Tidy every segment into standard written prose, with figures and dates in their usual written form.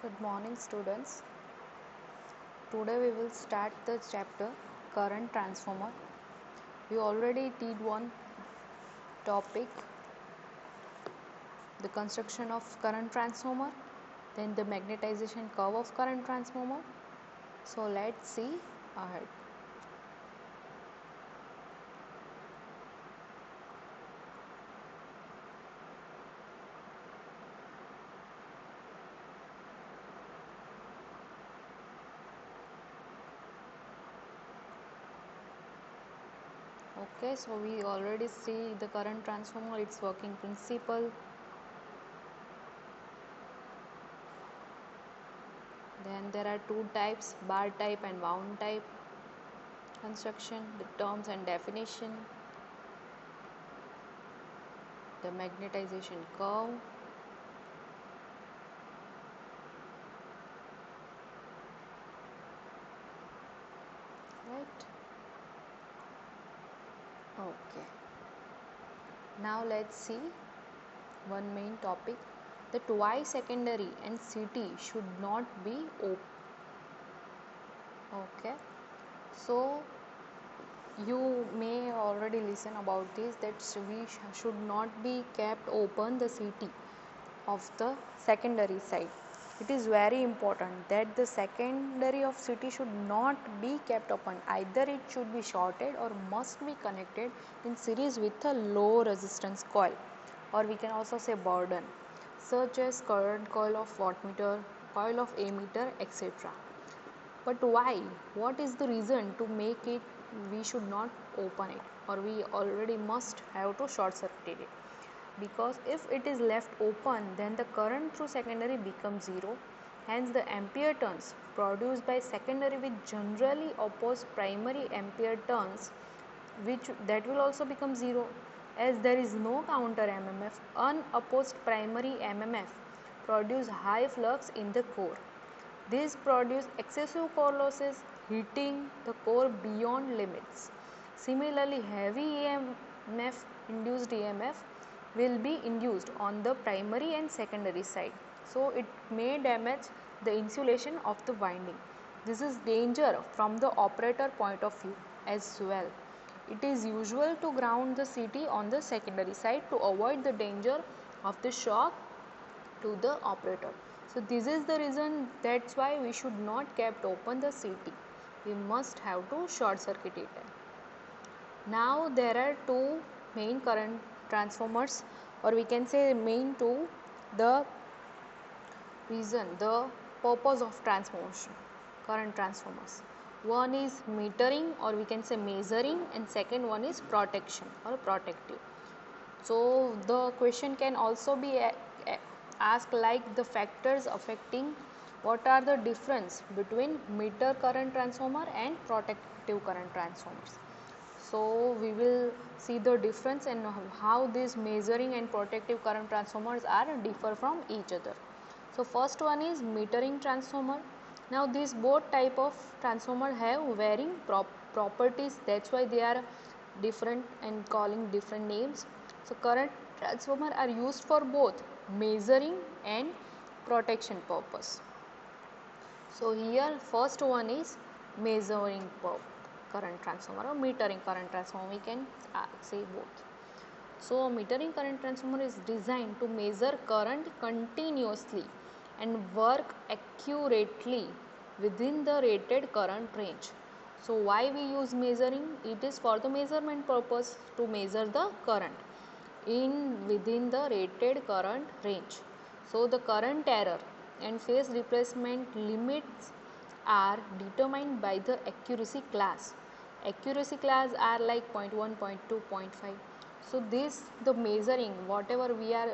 Good morning, students. Today we will start the chapter Current Transformer. We already did one topic, the construction of current transformer, then the magnetization curve of current transformer. So let's see ahead. Okay, so we already see the current transformer, its working principle. Then there are two types, bar type and wound type construction, the terms and definition, the magnetization curve, right? Okay. Now let's see one main topic, that why secondary and CT should not be open. Okay. So you may already listen about this, that we should not be kept open the CT of the secondary side. It is very important that the secondary of CT should not be kept open. Either it should be shorted or must be connected in series with a low resistance coil, or we can also say burden, such as current coil of wattmeter, coil of ammeter, etc. But why? What is the reason to make it we should not open it, or we already must have to short circuit it? Because if it is left open, then the current through secondary becomes zero. Hence the ampere turns produced by secondary will generally oppose primary ampere turns, which that will also become zero. As there is no counter MMF, unopposed primary MMF produce high flux in the core. These produce excessive core losses, heating the core beyond limits. Similarly, heavy EMF, induced EMF, will be induced on the primary and secondary side. So it may damage the insulation of the winding. This is danger from the operator point of view as well. It is usual to ground the CT on the secondary side to avoid the danger of the shock to the operator. So this is the reason, that's why we should not kept open the CT. We must have to short circuit it. Now there are two main current transformers, or we can say main two, the reason, the purpose of transformation, current transformers. One is metering, or we can say measuring, and second one is protection or protective. So the question can also be asked like, the factors affecting, what are the difference between meter current transformer and protective current transformers. So we will see the difference and how these measuring and protective current transformers are differ from each other. So first one is metering transformer. Now these both type of transformer have varying properties, that's why they are different and calling different names. So current transformer are used for both measuring and protection purpose. So here first one is measuring current transformer or metering current transformer, we can say both. So metering current transformer is designed to measure current continuously and work accurately within the rated current range. So why we use measuring? It is for the measurement purpose, to measure the current within the rated current range. So the current error and phase replacement limits are determined by the accuracy class. Accuracy class are like 0.1, 0.2, 0.5. So this, the measuring, whatever we are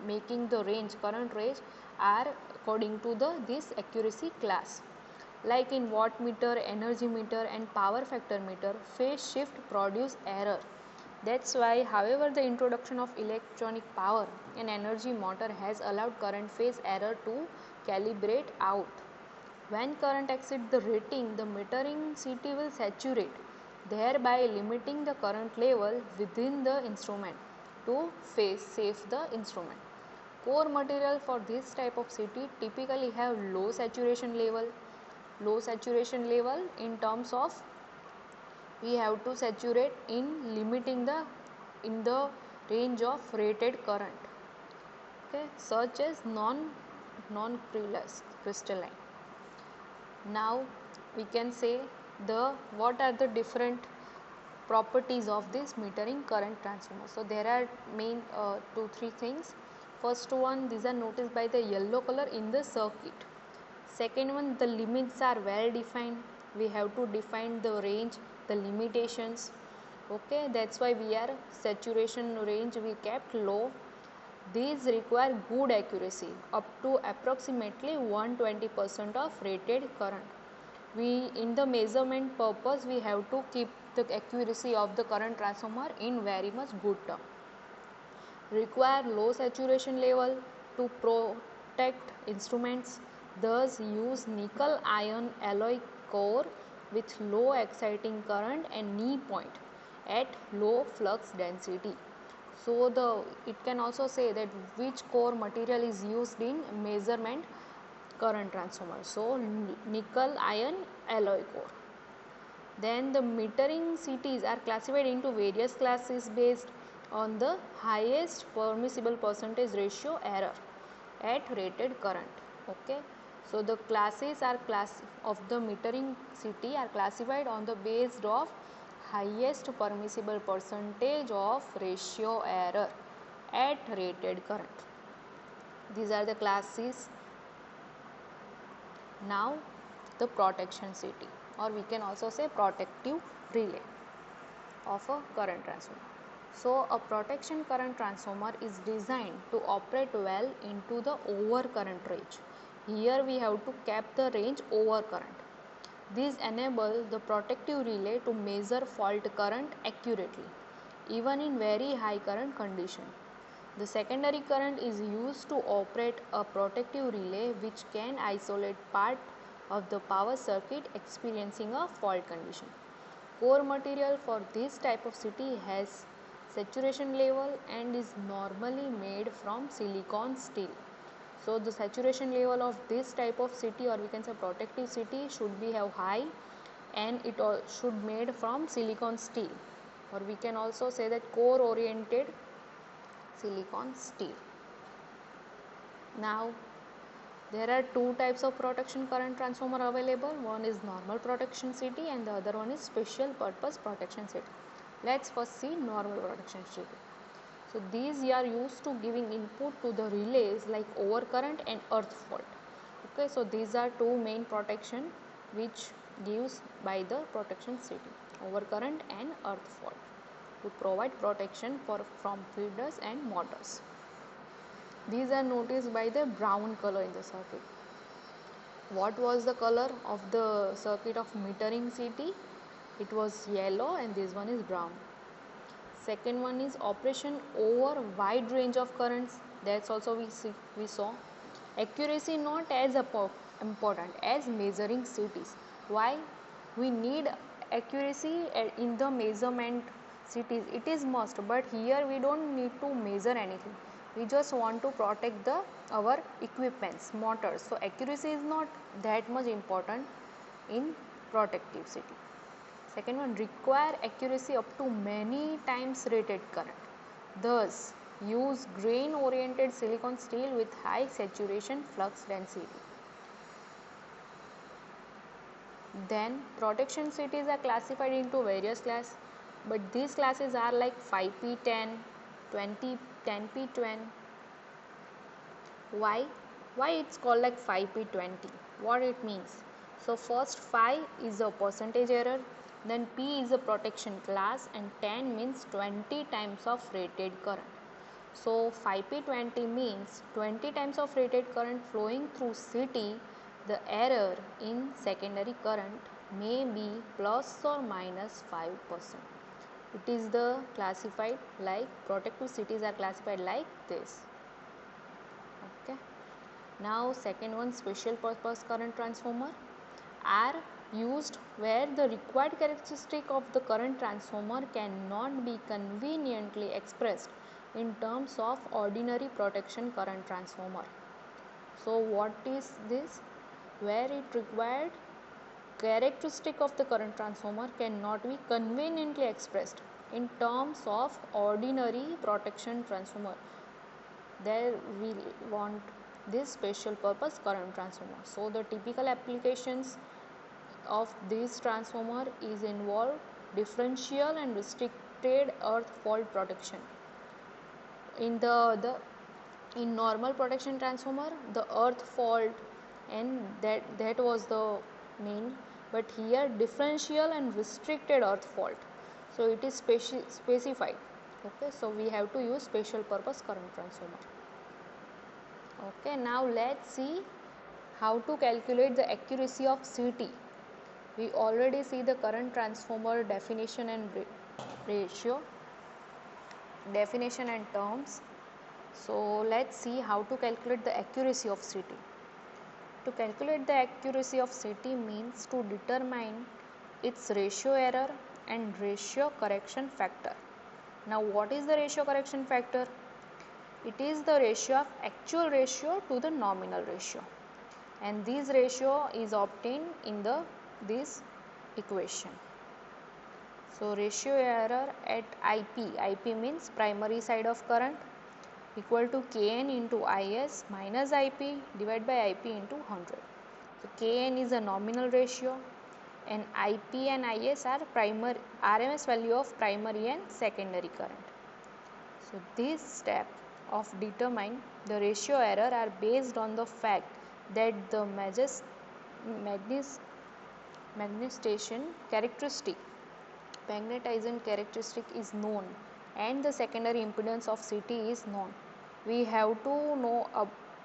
making the range, current range, are according to this accuracy class. Like in wattmeter, energy meter and power factor meter, phase shift produce error. That's why, however, the introduction of electronic power and energy motor has allowed current phase error to calibrate out. When current exceeds the rating, the metering CT will saturate, thereby limiting the current level within the instrument to phase safe the instrument. Core material for this type of city typically have low saturation level. Low saturation level in terms of we have to saturate in limiting the range of rated current, okay, such as non crystalline. Now we can say the what are the different properties of this metering current transformer. So there are main 2-3 things. First one, these are noticed by the yellow color in the circuit. Second one, the limits are well defined. We have to define the range, the limitations. Okay, that's why we are saturation range we kept low. These require good accuracy up to approximately 120% of rated current. We in the measurement purpose we have to keep the accuracy of the current transformer in very much good term. Require low saturation level to protect instruments, thus use nickel iron alloy core with low exciting current and knee point at low flux density. So it can also say that which core material is used in measurement current transformer. So nickel iron alloy core. Then the metering cities are classified into various classes based on the highest permissible percentage ratio error at rated current. Okay, so the classes are of the metering city are classified on the based of highest permissible percentage of ratio error at rated current. These are the classes. Now the protection city, or we can also say protective relay of a current transformer. So a protection current transformer is designed to operate well into the overcurrent range. Here we have to cap the range over current. These enable the protective relay to measure fault current accurately, even in very high current condition. The secondary current is used to operate a protective relay which can isolate part of the power circuit experiencing a fault condition. Core material for this type of city has saturation level and is normally made from silicon steel. So the saturation level of this type of city, or we can say protective city, should be have high, and it should made from silicon steel, or we can also say that core oriented silicon steel. Now there are two types of protection current transformer available. One is normal protection city and the other one is special purpose protection city. Let's first see normal protection city. So these are used to giving input to the relays like overcurrent and earth fault. Okay, so these are two main protection which gives by the protection city, overcurrent and earth fault, to provide protection from feeders and motors. These are noticed by the brown color in the circuit. What was the color of the circuit of metering city? It was yellow, and this one is brown. Second one is operation over wide range of currents. That's also we saw. Accuracy not as important as measuring cities. Why? We need accuracy in the measurement cities. It is must, but here we don't need to measure anything. We just want to protect our equipments, motors. So accuracy is not that much important in protective city. Second one, require accuracy up to many times rated current. Thus, use grain oriented silicon steel with high saturation flux density. Then protection cities are classified into various classes, but these classes are like 5P10, 20, 10P10. Why? Why it's called like 5P20? What it means? So first 5 is a percentage error, then P is a protection class, and 10 means 20 times of rated current. So 5P20 means 20 times of rated current flowing through city. The error in secondary current may be plus or minus 5%. It is the classified like protective cities are classified like this. Okay. Now second one, special purpose current transformer are used where the required characteristic of the current transformer cannot be conveniently expressed in terms of ordinary protection current transformer. So what is this? Where it required characteristic of the current transformer cannot be conveniently expressed in terms of ordinary protection transformer. There we want this special purpose current transformer. So the typical applications of this transformer is involve differential and restricted earth fault protection. In in normal protection transformer, the earth fault, and that was the main, but here differential and restricted earth fault, so it is specified. Okay, so we have to use special purpose current transformer. Okay, now let's see how to calculate the accuracy of CT. We already see the current transformer definition and ratio, definition and terms. So let's see how to calculate the accuracy of CT. To calculate the accuracy of CT means to determine its ratio error and ratio correction factor. Now what is the ratio correction factor? It is the ratio of actual ratio to the nominal ratio, and this ratio is obtained in this equation. So ratio error at IP means primary side of current, equal to Kn into Is minus IP divided by IP into 100. So Kn is a nominal ratio, and IP and Is are RMS value of primary and secondary current. So this step of determine the ratio error are based on the fact that the magnetization characteristic is known and the secondary impedance of CT is known. We have to know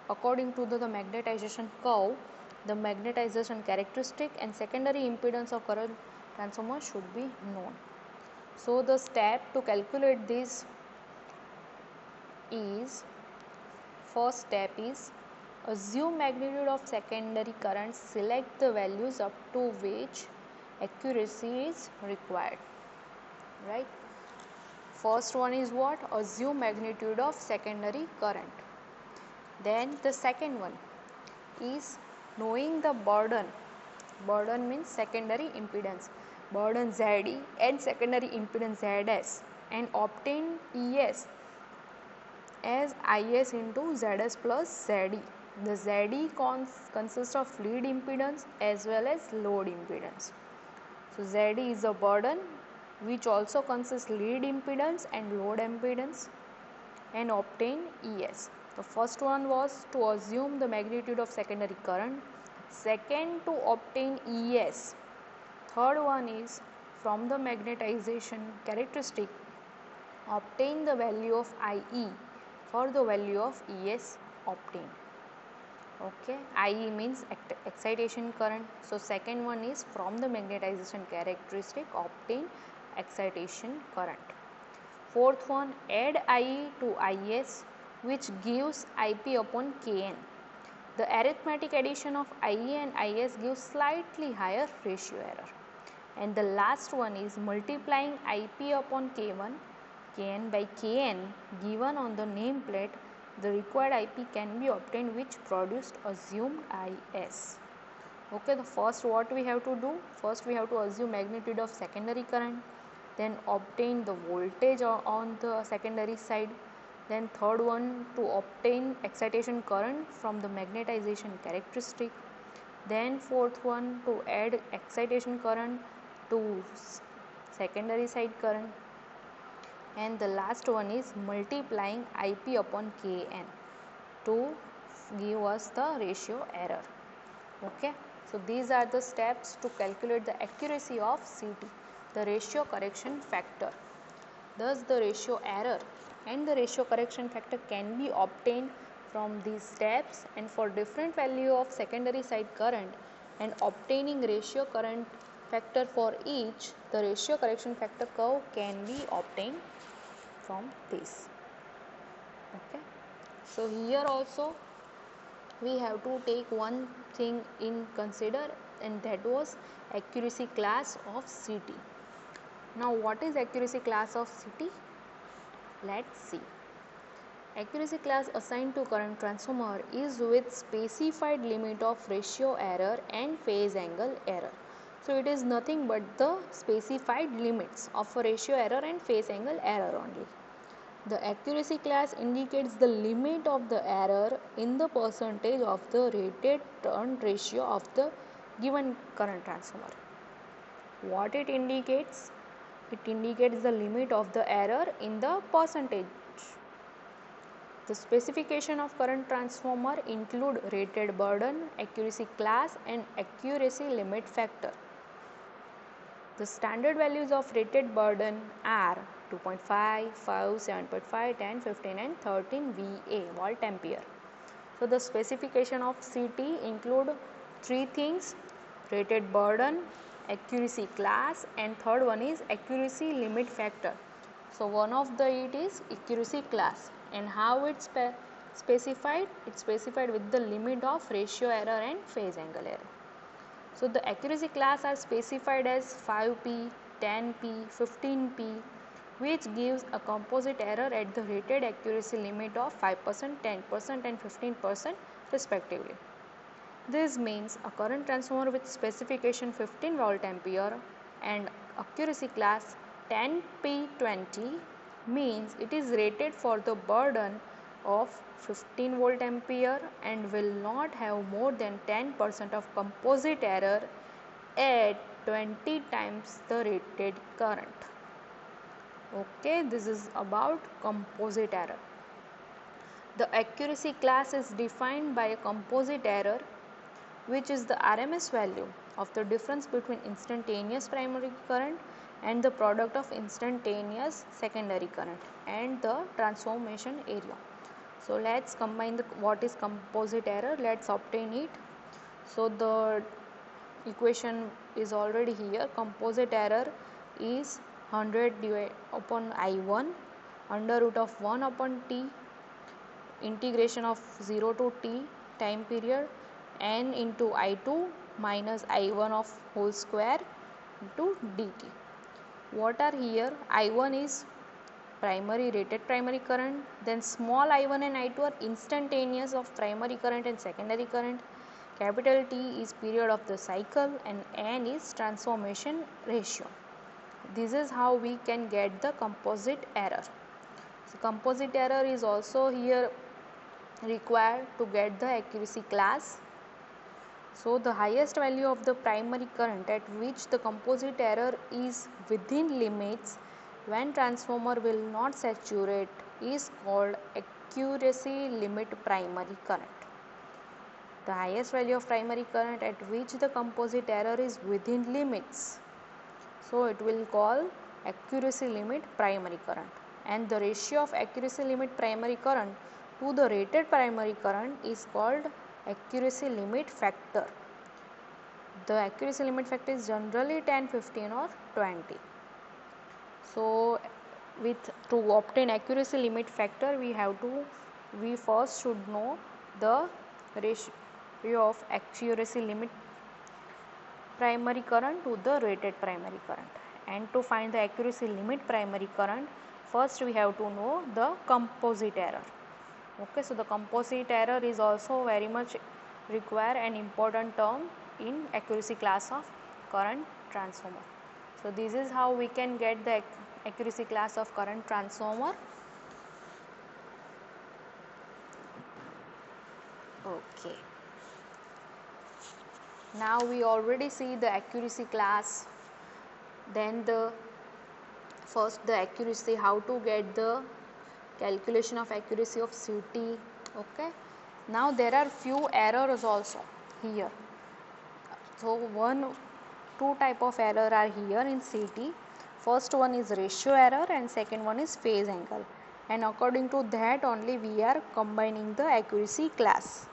according to the magnetization curve, the magnetization characteristic and secondary impedance of current transformer should be known. So the step to calculate this is, first step is assume magnitude of secondary current, select the values up to which accuracy is required, right? First one is what? Assume magnitude of secondary current. Then the second one is knowing the burden means secondary impedance, burden ZE and secondary impedance ZS, and obtain ES as Is into Zs plus Zd. The Zd consists of lead impedance as well as load impedance. So Zd is a burden which also consists lead impedance and load impedance, and obtain Es. The first one was to assume the magnitude of secondary current, second to obtain Es, third one is from the magnetization characteristic obtain the value of IE for the value of Es obtained. Okay, IE means excitation current. So second one is from the magnetization characteristic obtain excitation current. Fourth one, add IE to Is which gives IP upon Kn. The arithmetic addition of IE and Is gives slightly higher ratio error. And the last one is multiplying IP upon K1, Kn by Kn given on the nameplate. The required IP can be obtained which produced assumed Is. Okay, the first what we have to do? First we have to assume magnitude of secondary current, then obtain the voltage on the secondary side, then third one to obtain excitation current from the magnetization characteristic, then fourth one to add excitation current to secondary side current, and the last one is multiplying IP upon Kn to give us the ratio error. Okay, so these are the steps to calculate the accuracy of CT, the ratio correction factor. Thus the ratio error and the ratio correction factor can be obtained from these steps, and for different value of secondary side current and obtaining ratio current factor for each, the ratio correction factor curve can be obtained from this. Okay, so here also we have to take one thing in consider, and that was accuracy class of CT. Now what is accuracy class of CT? Let's see. Accuracy class assigned to current transformer is with specified limit of ratio error and phase angle error. So it is nothing but the specified limits of a ratio error and phase angle error only. The accuracy class indicates the limit of the error in the percentage of the rated turn ratio of the given current transformer. What it indicates? It indicates the limit of the error in the percentage. The specification of current transformer include rated burden, accuracy class and accuracy limit factor. The standard values of rated burden are 2.5, 5, 7.5, 10, 15 and 13 VA volt ampere. So the specification of CT include three things: rated burden, accuracy class and third one is accuracy limit factor. So one of the it is accuracy class, and how it's specified? It's specified with the limit of ratio error and phase angle error. So the accuracy class are specified as 5P, 10P, 15P, which gives a composite error at the rated accuracy limit of 5%, 10% and 15% respectively. This means a current transformer with specification 15 volt ampere and accuracy class 10P20 means it is rated for the burden of 15 volt ampere and will not have more than 10% of composite error at 20 times the rated current. Okay, this is about composite error. The accuracy class is defined by a composite error, which is the RMS value of the difference between instantaneous primary current and the product of instantaneous secondary current and the transformation area. So let's combine what is composite error. Let's obtain it. So the equation is already here. Composite error is 100 divided upon I1 under root of 1 upon T integration of 0 to T time period n into I2 minus I1 of whole square into dt. What are here? I1 is rated primary current, then small I1 and I2 are instantaneous of primary current and secondary current. Capital T is period of the cycle and n is transformation ratio. This is how we can get the composite error. So composite error is also here required to get the accuracy class. So the highest value of the primary current at which the composite error is within limits when transformer will not saturate is called accuracy limit primary current. The highest value of primary current at which the composite error is within limits, so it will call accuracy limit primary current, and the ratio of accuracy limit primary current to the rated primary current is called accuracy limit factor. The accuracy limit factor is generally 10, 15 or 20. So to obtain accuracy limit factor we first should know the ratio of accuracy limit primary current to the rated primary current, and to find the accuracy limit primary current first we have to know the composite error. Okay, so the composite error is also very much require an important term in accuracy class of current transformer. So this is how we can get the accuracy class of current transformer. Okay, now we already see the accuracy class, then the accuracy, how to get the calculation of accuracy of CT. Okay, now there are few errors also here. So two type of error are here in CT. First one is ratio error and second one is phase angle, and according to that only we are combining the accuracy class,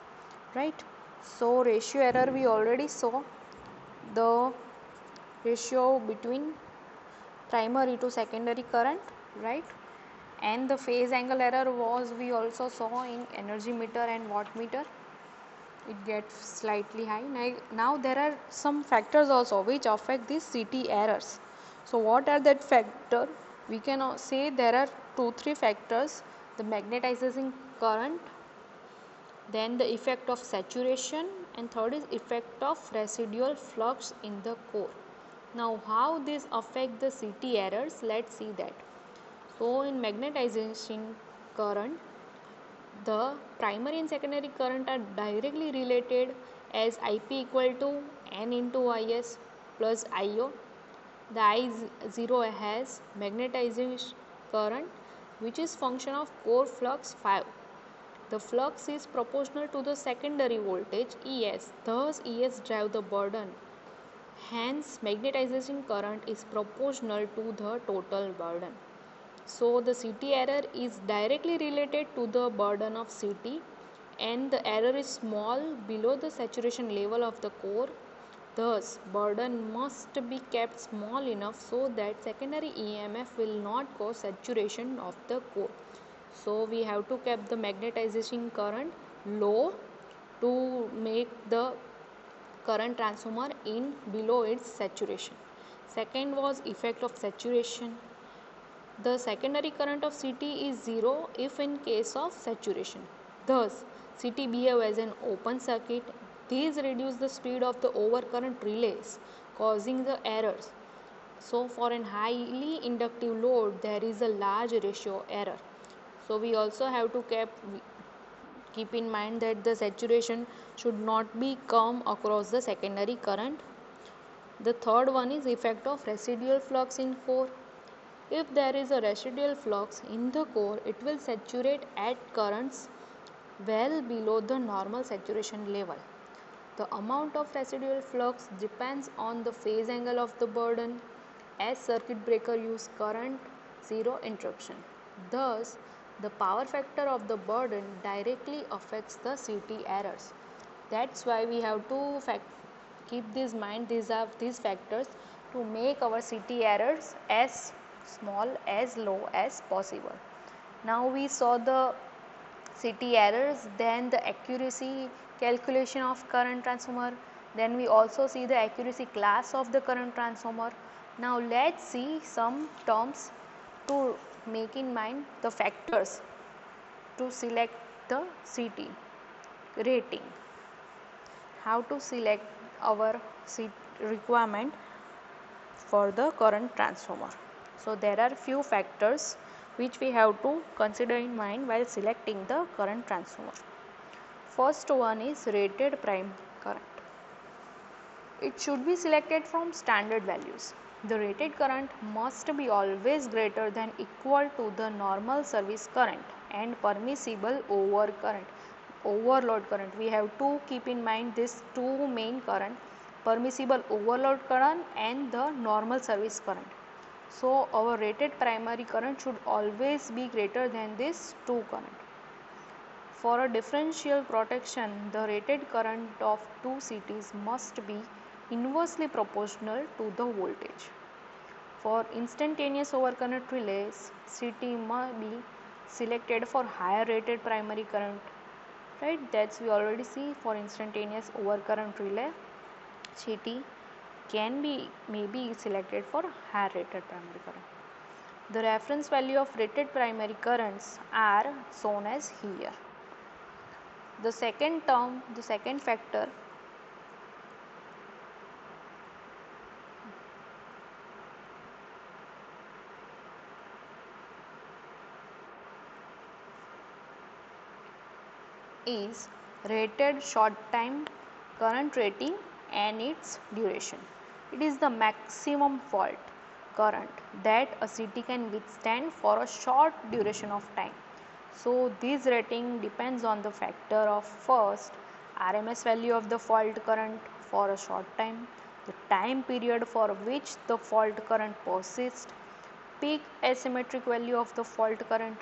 right? So ratio error we already saw, the ratio between primary to secondary current, right? And the phase angle error was we also saw in energy meter and wattmeter. It gets slightly high. Now there are some factors also which affect these CT errors. So what are that factor? We can say there are 2-3 factors the magnetizing current, then the effect of saturation, and third is effect of residual flux in the core. Now how this affect the CT errors, let's see that. So in magnetization current, the primary and secondary current are directly related as IP equal to N into IS plus IO. The I0 has magnetizing current which is function of core flux 5. The flux is proportional to the secondary voltage ES, thus ES drive the burden. Hence magnetization current is proportional to the total burden. So the CT error is directly related to the burden of CT, and the error is small below the saturation level of the core. Thus burden must be kept small enough so that secondary EMF will not cause saturation of the core. So we have to keep the magnetization current low to make the current transformer in below its saturation. Second was effect of saturation. The secondary current of CT is 0 if in case of saturation. Thus, CT behave as an open circuit. These reduce the speed of the overcurrent relays, causing the errors. So, for an highly inductive load, there is a large ratio error. So, we also have to keep in mind that the saturation should not be come across the secondary current. The third one is effect of residual flux in core. If there is a residual flux in the core, it will saturate at currents well below the normal saturation level. The amount of residual flux depends on the phase angle of the burden, as circuit breaker use current zero interruption. Thus, the power factor of the burden directly affects the CT errors. That's why we have to keep this mind. These factors to make our CT errors as small as low as possible. Now we saw the CT errors, then the accuracy calculation of current transformer, then we also see the accuracy class of the current transformer. Now let's see some terms to make in mind the factors to select the CT rating. How to select our requirement for the current transformer. So there are few factors which we have to consider in mind while selecting the current transformer. First one is rated prime current. It should be selected from standard values. The rated current must be always greater than equal to the normal service current and permissible overload current. We have to keep in mind these two main current, permissible overload current and the normal service current. So our rated primary current should always be greater than this two current. For a differential protection, the rated current of two CTs must be inversely proportional to the voltage. For instantaneous overcurrent relays, CT must be selected for higher rated primary current. Right, that's we already see. For instantaneous overcurrent relay, CT may be selected for higher rated primary current. The reference value of rated primary currents are shown as here. The second factor is rated short time current rating and its duration. It is the maximum fault current that a CT can withstand for a short duration of time. So this rating depends on the factor of first RMS value of the fault current for a short time, the time period for which the fault current persists, peak asymmetric value of the fault current,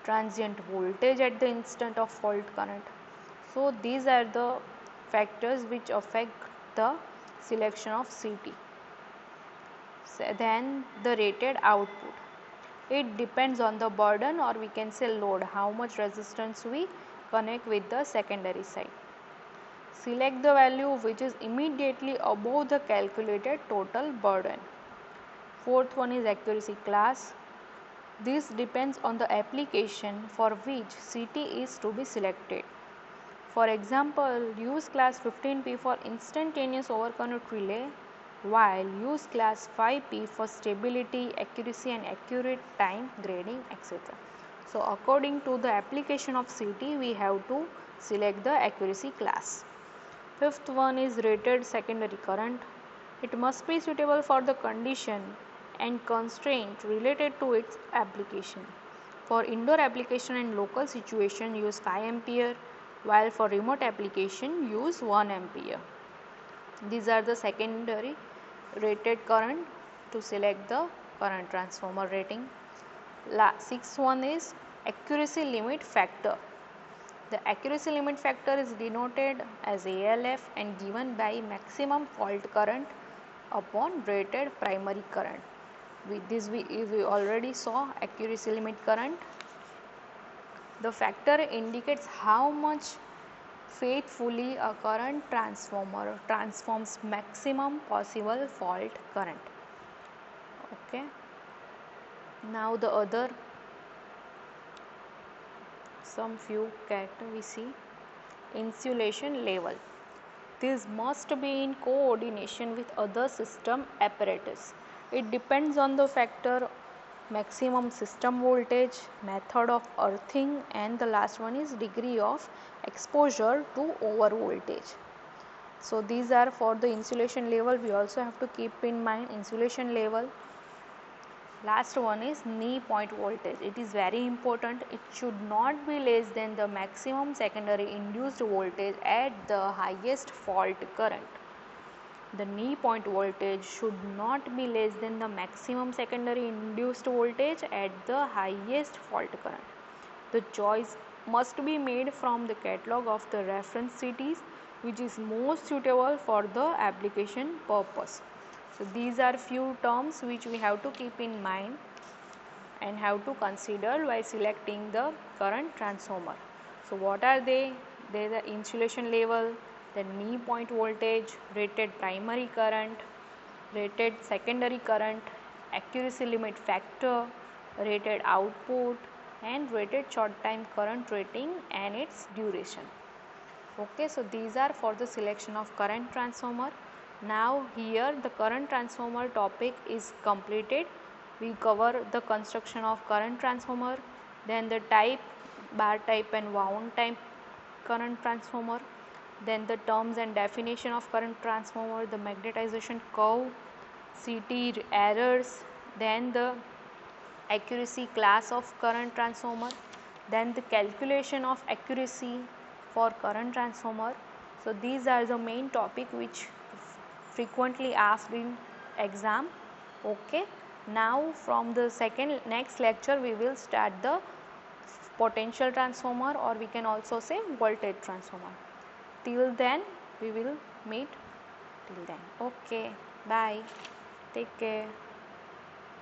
transient voltage at the instant of fault current. So these are the factors which affect the selection of CT. Then the rated output. It depends on the burden, or we can say load, how much resistance we connect with the secondary side. Select the value which is immediately above the calculated total burden. Fourth one is accuracy class. This depends on the application for which CT is to be selected. For example, use class 15P for instantaneous overcurrent relay, while use class 5P for stability, accuracy and accurate time grading, etc. So according to the application of CT, we have to select the accuracy class. Fifth one is rated secondary current. It must be suitable for the condition and constraint related to its application. For indoor application and local situation, use 5 ampere, while for remote application, use 1 ampere. These are the secondary rated current to select the current transformer rating. Sixth one is accuracy limit factor. The accuracy limit factor is denoted as ALF and given by maximum fault current upon rated primary current. With this we already saw accuracy limit current. The factor indicates how much faithfully a current transformer transforms maximum possible fault current. Okay. Now the other some few character we see. Insulation level. This must be in coordination with other system apparatus. It depends on the factor maximum system voltage, method of earthing, and the last one is degree of exposure to over voltage. So these are for the insulation level. We also have to keep in mind insulation level. Last one is knee point voltage. It is very important. It should not be less than the maximum secondary induced voltage at the highest fault current. The knee point voltage should not be less than the maximum secondary induced voltage at the highest fault current. The choice must be made from the catalog of the reference CTs which is most suitable for the application purpose. So these are few terms which we have to keep in mind and have to consider while selecting the current transformer. So what are they? They are the insulation level, the knee point voltage, rated primary current, rated secondary current, accuracy limit factor, rated output and rated short time current rating and its duration. Okay, so these are for the selection of current transformer. Now here the current transformer topic is completed. We cover the construction of current transformer, then the type, bar type and wound type current transformer, then the terms and definition of current transformer, the magnetization curve, CT errors, then the accuracy class of current transformer, then the calculation of accuracy for current transformer. So these are the main topic which frequently asked in exam. Okay, now from the next lecture we will start the potential transformer, or we can also say voltage transformer. Till then we will meet till then. Okay, bye, take care.